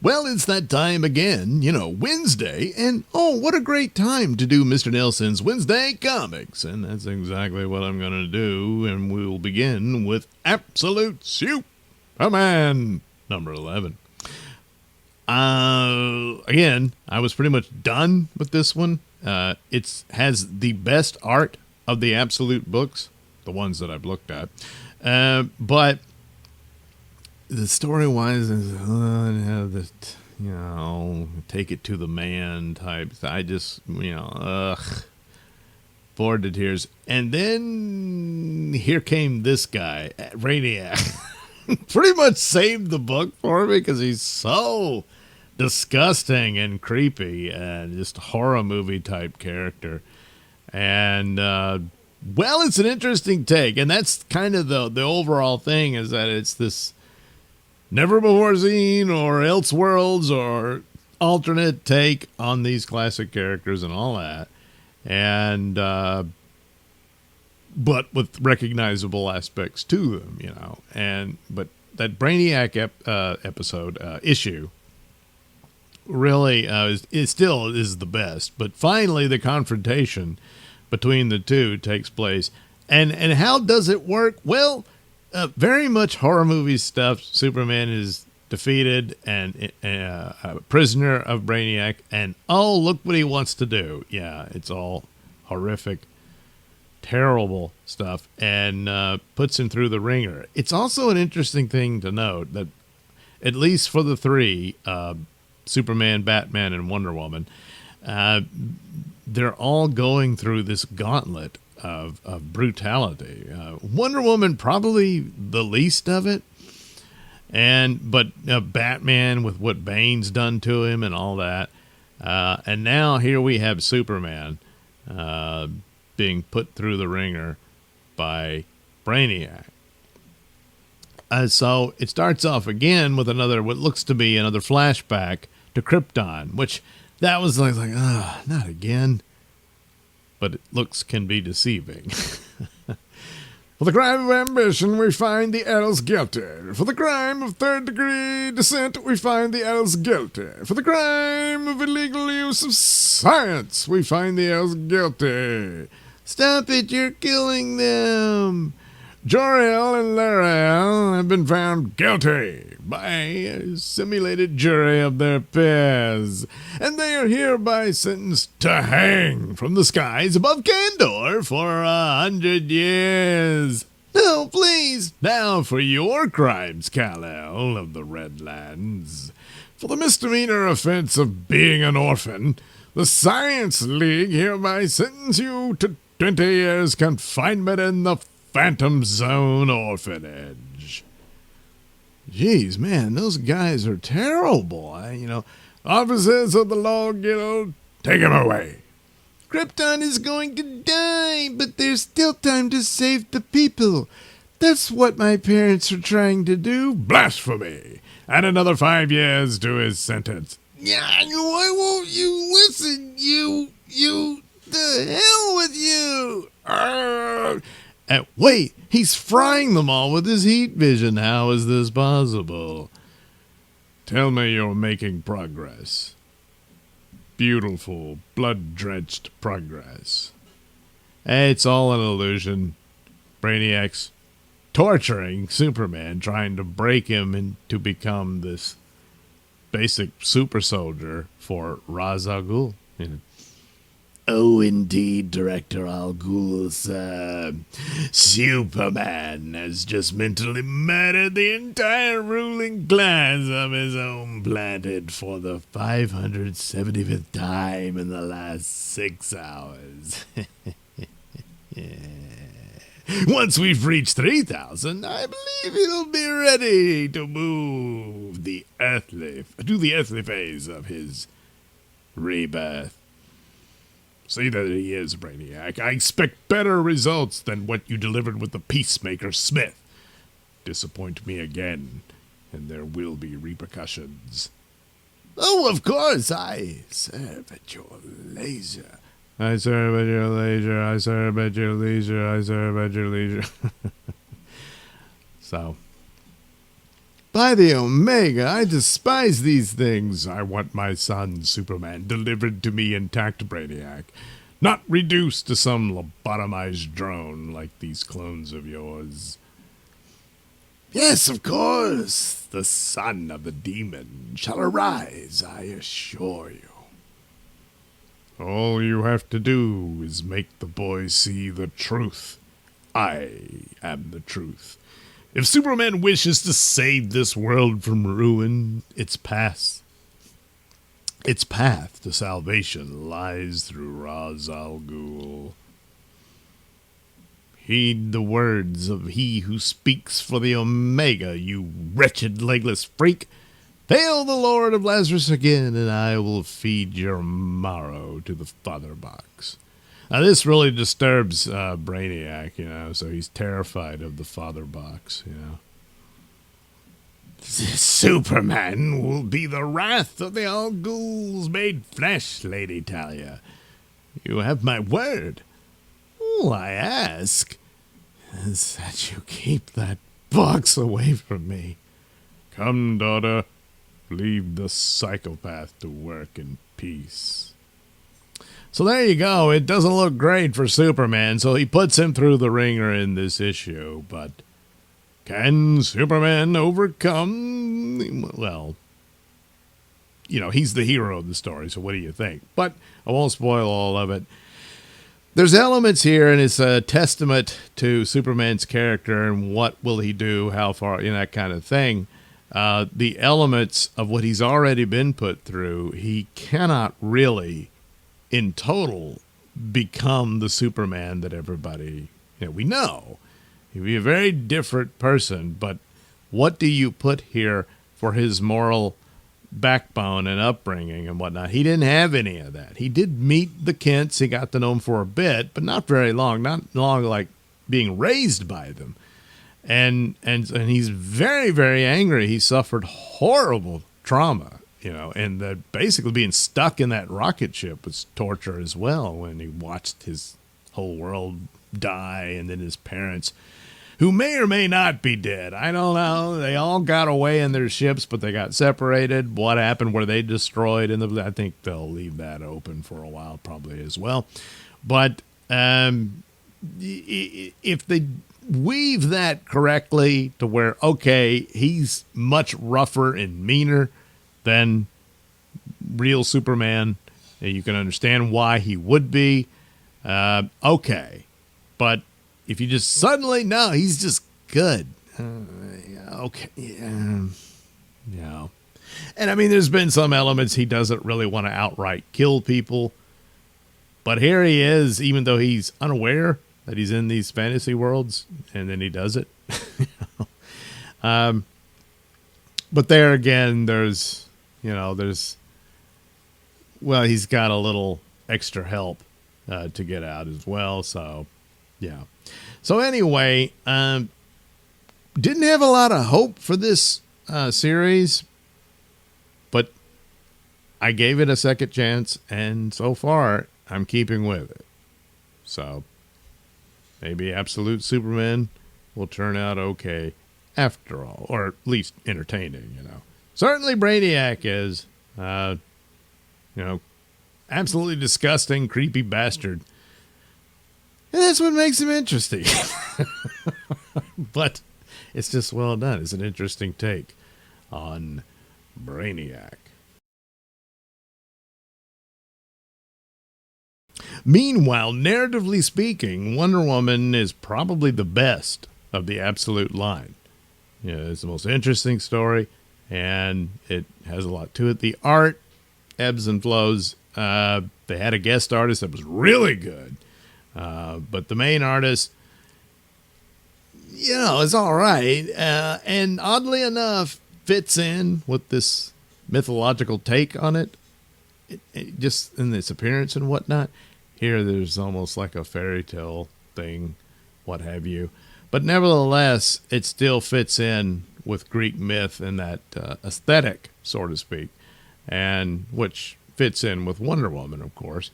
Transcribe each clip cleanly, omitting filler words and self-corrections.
Well, it's that time again, Wednesday, and oh, what a great time to do Mr. Nailsin's Wednesday Comics. And that's exactly what I'm going to do, and we'll begin with Absolute Superman, number 11. Again, I was pretty much done with this one. It has the best art of the Absolute books, the ones that I've looked at. But the story-wise is, take it to the man type. I just, bored to tears. And then here came this guy, Brainiac. Pretty much saved the book for me because he's so disgusting and creepy and just horror movie type character. And, it's an interesting take. And that's kind of the overall thing, is that it's this never before seen or Elseworlds or alternate take on these classic characters and all that. And, but with recognizable aspects to them, but that Brainiac issue really is still the best. But finally, the confrontation between the two takes place. And how does it work? Well, very much horror movie stuff. Superman is defeated and a prisoner of Brainiac. And, oh, look what he wants to do. Yeah, it's all horrific, terrible stuff, and puts him through the ringer. It's also an interesting thing to note that, at least for the three, Superman, Batman, and Wonder Woman, they're all going through this gauntlet of brutality. Wonder Woman probably the least of it, but Batman with what Bane's done to him and all that, and now here we have Superman being put through the ringer by Brainiac. So it starts off again with what looks to be another flashback to Krypton, which that was like, not again. But looks can be deceiving. For the crime of ambition, we find the L's guilty. For the crime of third-degree descent, we find the L's guilty. For the crime of illegal use of science, we find the L's guilty. Stop it, you're killing them. Jor-El and Lar-El have been found guilty by a simulated jury of their peers, and they are hereby sentenced to hang from the skies above Kandor for 100 years. No, please, now for your crimes, Kal-El of the Redlands. For the misdemeanor offense of being an orphan, the Science League hereby sentence you to 20 years confinement in the Phantom Zone Orphanage. Jeez, man, those guys are terrible. Officers of the Law Guild, take him away. Krypton is going to die, but there's still time to save the people. That's what my parents are trying to do. Blasphemy! Add another 5 years to his sentence. Yeah, why won't you listen? The hell with you! Wait, he's frying them all with his heat vision. How is this possible? Tell me you're making progress. Beautiful, blood-drenched progress. It's all an illusion. Brainiac's torturing Superman, trying to break him and to become this basic super soldier for Ra's al Ghul. Oh, indeed, Director Al Ghul, sir. Superman has just mentally murdered the entire ruling class of his own planet for the 575th time in the last 6 hours. Once we've reached 3,000, I believe he'll be ready to move to the earthly phase of his rebirth. See that he is, Brainiac. I expect better results than what you delivered with the Peacemaker Smith. Disappoint me again, and there will be repercussions. Oh, of course, I serve at your leisure. I serve at your leisure, I serve at your leisure, I serve at your leisure. So, By the Omega, I despise these things. I want my son, Superman, delivered to me intact, Brainiac. Not reduced to some lobotomized drone like these clones of yours. Yes, of course. The son of the demon shall arise, I assure you. All you have to do is make the boy see the truth. I am the truth. If Superman wishes to save this world from ruin, its path to salvation lies through Ra's al Ghul. Heed the words of he who speaks for the Omega, you wretched legless freak. Hail the Lord of Lazarus again, and I will feed your marrow to the father box. Now, this really disturbs Brainiac, so he's terrified of the father box. Superman will be the wrath of the Al Ghuls made flesh, Lady Talia. You have my word. All I ask is that you keep that box away from me. Come, daughter. Leave the psychopath to work in peace. So there you go. It doesn't look great for Superman, so he puts him through the ringer in this issue. But can Superman overcome? Well, he's the hero of the story, so what do you think? But I won't spoil all of it. There's elements here, and it's a testament to Superman's character and what will he do, how far, that kind of thing. The elements of what he's already been put through, he cannot really, in total, become the Superman that everybody, we know. He'd be a very different person, but what do you put here for his moral backbone and upbringing and whatnot? He didn't have any of that. He did meet the Kents. He got to know them for a bit, but not very long. Not long like being raised by them. And he's very, very angry. He suffered horrible trauma, and that basically being stuck in that rocket ship was torture as well when he watched his whole world die, and then his parents, who may or may not be dead. I don't know. They all got away in their ships, but they got separated. What happened? Were they destroyed? I think they'll leave that open for a while probably as well. But if they weave that correctly to where, okay, he's much rougher and meaner than real Superman, you can understand why he would be. Okay. But if you just suddenly, no, he's just good. Okay. Yeah. And I mean, there's been some elements he doesn't really want to outright kill people. But here he is, even though he's unaware that he's in these fantasy worlds, and then he does it. But there again, he's got a little extra help to get out as well. So, yeah. So anyway, didn't have a lot of hope for this series, but I gave it a second chance, and so far I'm keeping with it. So maybe Absolute Superman will turn out okay after all, or at least entertaining, Certainly Brainiac is, absolutely disgusting, creepy bastard. And that's what makes him interesting. But it's just well done. It's an interesting take on Brainiac. Meanwhile, narratively speaking, Wonder Woman is probably the best of the Absolute line. It's the most interesting story, and it has a lot to it. The art ebbs and flows. They had a guest artist that was really good. But the main artist, is all right. And oddly enough, fits in with this mythological take on it. It just in its appearance and whatnot. Here, there's almost like a fairy tale thing, what have you. But nevertheless, it still fits in with Greek myth and that aesthetic, so to speak, and which fits in with Wonder Woman, of course.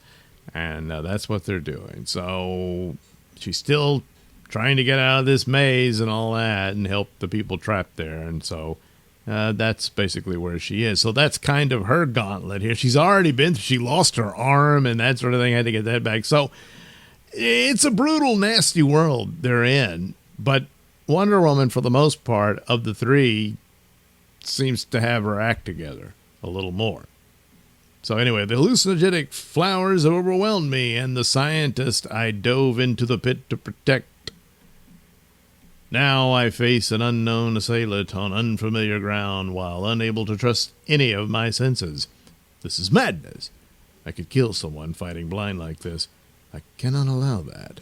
And that's what they're doing. So she's still trying to get out of this maze and all that and help the people trapped there. And so That's basically where she is. So that's kind of her gauntlet here. She's already been, she lost her arm and that sort of thing, had to get that back. So it's a brutal, nasty world they're in. But Wonder Woman, for the most part, of the three, seems to have her act together a little more. So anyway, the hallucinogenic flowers overwhelmed me, and the scientist I dove into the pit to protect. Now I face an unknown assailant on unfamiliar ground while unable to trust any of my senses. This is madness. I could kill someone fighting blind like this. I cannot allow that.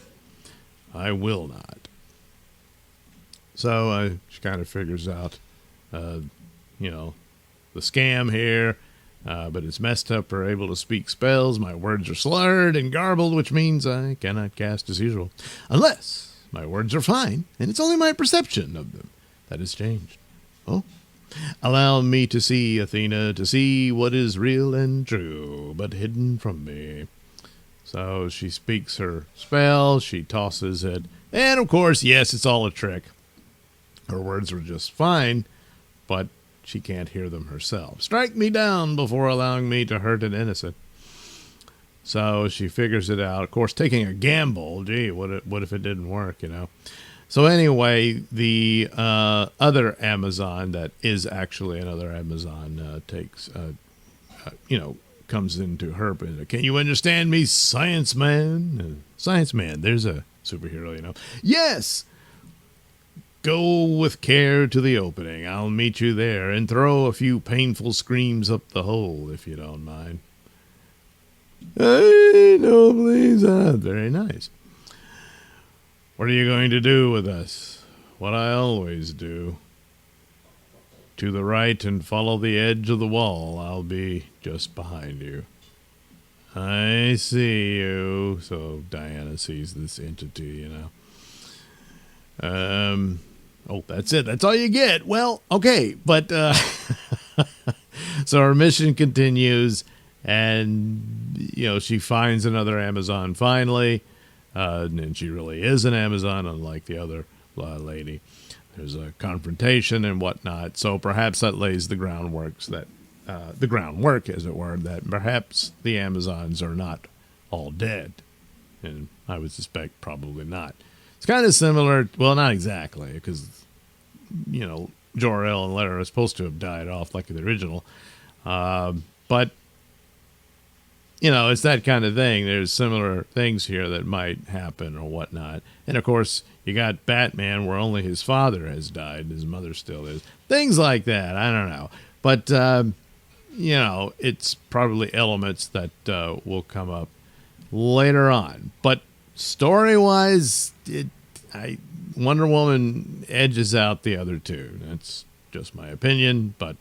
I will not. So she kind of figures out, the scam here, but it's messed up or able to speak spells. My words are slurred and garbled, which means I cannot cast as usual. Unless my words are fine, and it's only my perception of them that has changed. Oh, allow me to see, Athena, to see what is real and true, but hidden from me. So she speaks her spell, she tosses it, and of course, yes, it's all a trick. Her words were just fine, but she can't hear them herself. Strike me down before allowing me to hurt an innocent. So she figures it out. Of course, taking a gamble. Gee, what if it didn't work, So anyway, the other Amazon that is actually another Amazon comes into her. Can you understand me, Science Man? Science Man, there's a superhero, Yes! Go with care to the opening. I'll meet you there and throw a few painful screams up the hole, if you don't mind. Hey, no, please. Very nice. What are you going to do with us? What I always do. To the right and follow the edge of the wall. I'll be just behind you. I see you. So Diana sees this entity, Oh, that's it. That's all you get. Well, okay. But so our mission continues. And, she finds another Amazon finally. And she really is an Amazon, unlike the other lady. There's a confrontation and whatnot. So perhaps that lays the groundwork, as it were, that perhaps the Amazons are not all dead. And I would suspect probably not. It's kind of similar. Well, not exactly, because, Jor-El and Lara are supposed to have died off like the original. But it's that kind of thing. There's similar things here that might happen or whatnot. And, of course, you got Batman where only his father has died and his mother still is. Things like that. I don't know. But, it's probably elements that will come up later on. But story-wise, Wonder Woman edges out the other two. That's just my opinion, but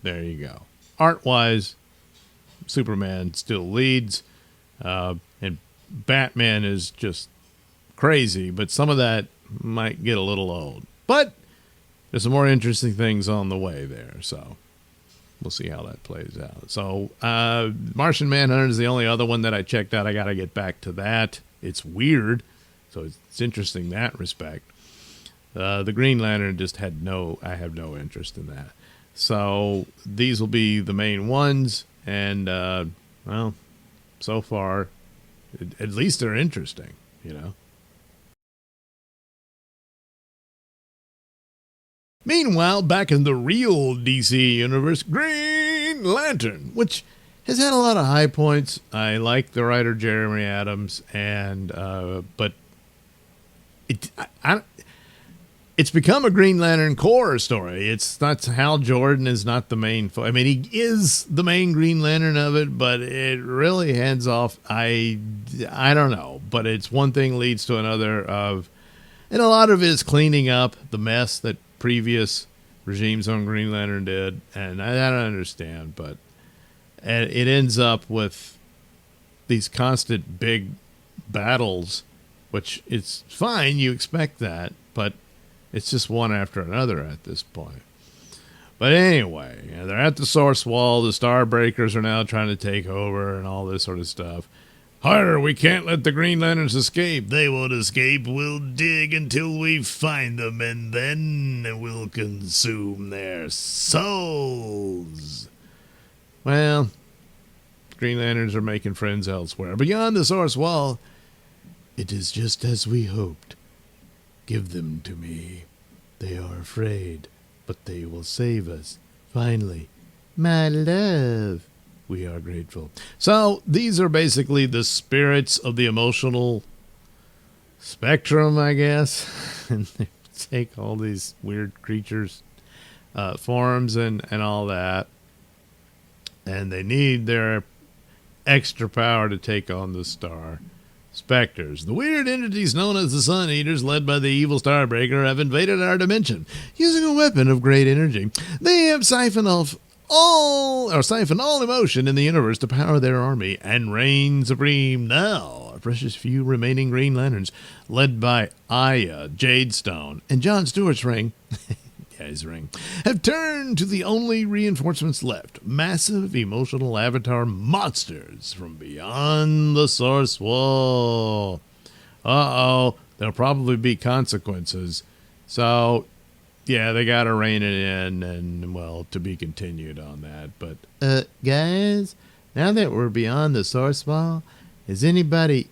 there you go. Art-wise, Superman still leads, and Batman is just crazy, but some of that might get a little old. But there's some more interesting things on the way there, so we'll see how that plays out. So Martian Manhunter is the only other one that I checked out. I got to get back to that. It's weird, so it's interesting in that respect. The Green Lantern I have no interest in that. So these will be the main ones. And, so far, at least they're interesting, Meanwhile, back in the real DC universe, Green Lantern, which has had a lot of high points. I like the writer Jeremy Adams, and but it's become a Green Lantern Corps story. It's not Hal Jordan is not the main. He is the main Green Lantern of it, but it really hands off. I don't know, but it's one thing leads to another and a lot of it is cleaning up the mess that previous regimes on Green Lantern did, and I don't understand, but it ends up with these constant big battles, which it's fine. You expect that, but it's just one after another at this point. But anyway, they're at the Source Wall. The Starbreakers are now trying to take over and all this sort of stuff. Harder, we can't let the Green Lanterns escape. They won't escape. We'll dig until we find them, and then we'll consume their souls. Well, Green Lanterns are making friends elsewhere. Beyond the Source Wall, it is just as we hoped. Give them to me. They are afraid, but they will save us. Finally, my love. We are grateful. So these are basically the spirits of the emotional spectrum, I guess. And they take all these weird creatures, forms and all that. And they need their extra power to take on the star. Specters, the weird entities known as the Sun Eaters, led by the evil Starbreaker, have invaded our dimension. Using a weapon of great energy, they have siphoned all emotion in the universe to power their army and reign supreme. Now, a precious few remaining Green Lanterns, led by Aya, Jadestone, and John Stewart's ring, his ring, have turned to the only reinforcements left: massive emotional avatar monsters from beyond the Source Wall. There'll probably be consequences. So, yeah, they gotta rein it in, and, well, to be continued on that. But, guys, now that we're beyond the Source Wall, is anybody,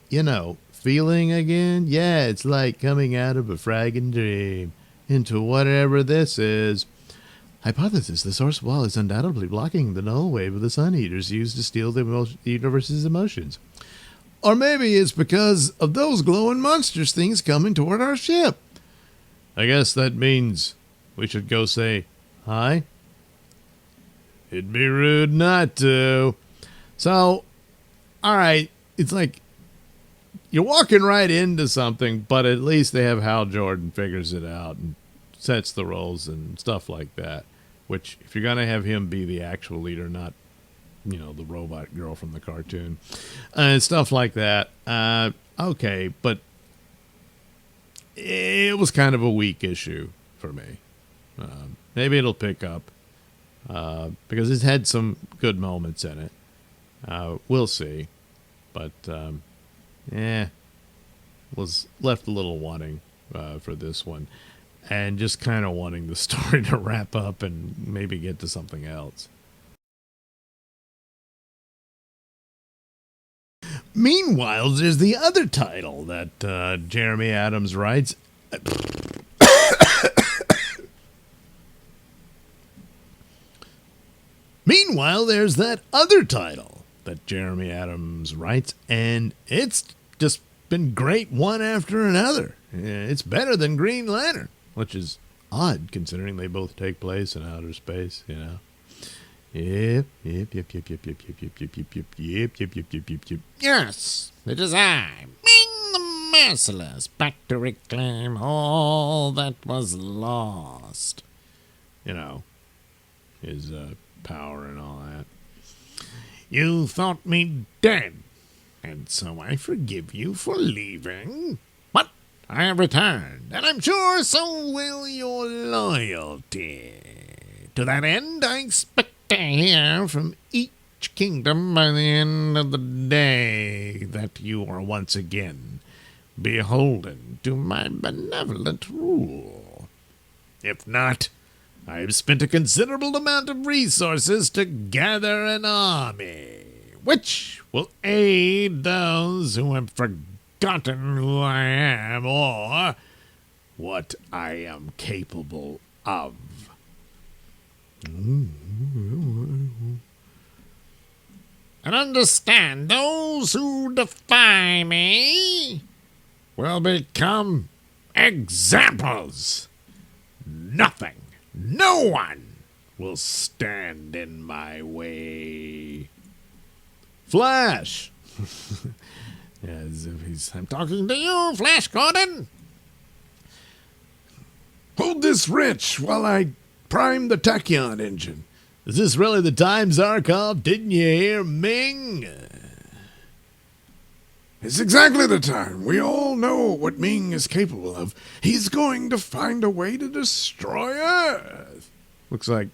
feeling again? Yeah, it's like coming out of a fragging dream into whatever this is. Hypothesis: the Source Wall is undoubtedly blocking the null wave of the Sun Eaters used to steal the universe's emotions. Or maybe it's because of those glowing monsters things coming toward our ship. I guess that means we should go say hi. It'd be rude not to. So, alright, it's like you're walking right into something, but at least they have Hal Jordan figures it out and sets the roles and stuff like that. Which, if you're going to have him be the actual leader, not, the robot girl from the cartoon, and stuff like that, okay, but it was kind of a weak issue for me. Maybe it'll pick up, because it's had some good moments in it. We'll see. But, was left a little wanting for this one, and just kind of wanting the story to wrap up and maybe get to something else. Meanwhile, there's the other title that Jeremy Adams writes. Meanwhile, there's that other title that Jeremy Adams writes, and it's just been great one after another. It's better than Green Lantern, which is odd considering they both take place in outer space, Yep. Yes, it is I, Ming the Merciless, back to reclaim all that was lost. His power and all that. You thought me dead, and so I forgive you for leaving. But I have returned, and I'm sure so will your loyalty. To that end, I expect to hear from each kingdom by the end of the day that you are once again beholden to my benevolent rule. If not, I have spent a considerable amount of resources to gather an army, which will aid those who have forgotten who I am or what I am capable of. And understand, those who defy me will become examples. Nothing, no one will stand in my way. Flash! As if I'm talking to you, Flash Gordon. Hold this wrench while I prime the tachyon engine. Is this really the time, Zarkov? Didn't you hear Ming? It's exactly the time. We all know what Ming is capable of. He's going to find a way to destroy Earth. Looks like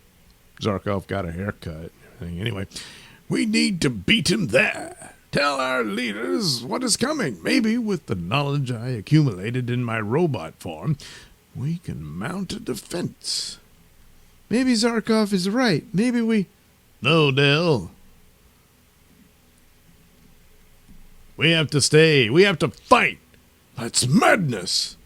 Zarkov got a haircut. Anyway, we need to beat him there. Tell our leaders what is coming. Maybe with the knowledge I accumulated in my robot form, we can mount a defense. Maybe Zarkov is right. Maybe we... No, Dell. We have to stay. We have to fight. That's madness.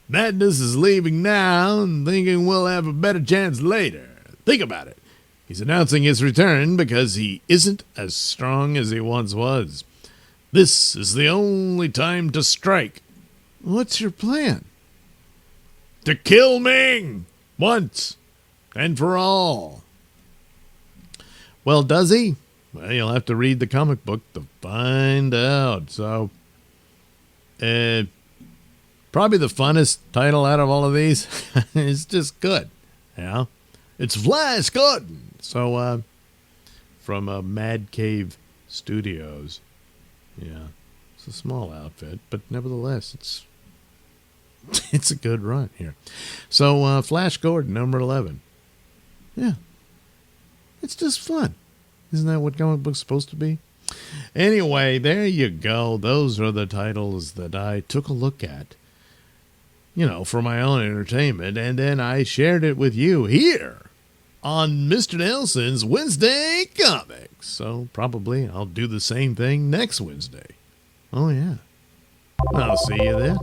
Madness is leaving now and thinking we'll have a better chance later. Think about it. He's announcing his return because he isn't as strong as he once was. This is the only time to strike. What's your plan? To kill Ming once and for all. Well, does he? Well, you'll have to read the comic book to find out. So, probably the funnest title out of all of these. It's just good. Yeah. It's Flash Gordon. So, from Mad Cave Studios. Yeah. It's a small outfit, but nevertheless, it's a good run here. So, Flash Gordon, number 11. Yeah. It's just fun. Isn't that what comic books supposed to be? Anyway, there you go. Those are the titles that I took a look at, for my own entertainment, and then I shared it with you here on Mr. Nailsin's Wednesday Comics. So probably I'll do the same thing next Wednesday. Oh, yeah. I'll see you then.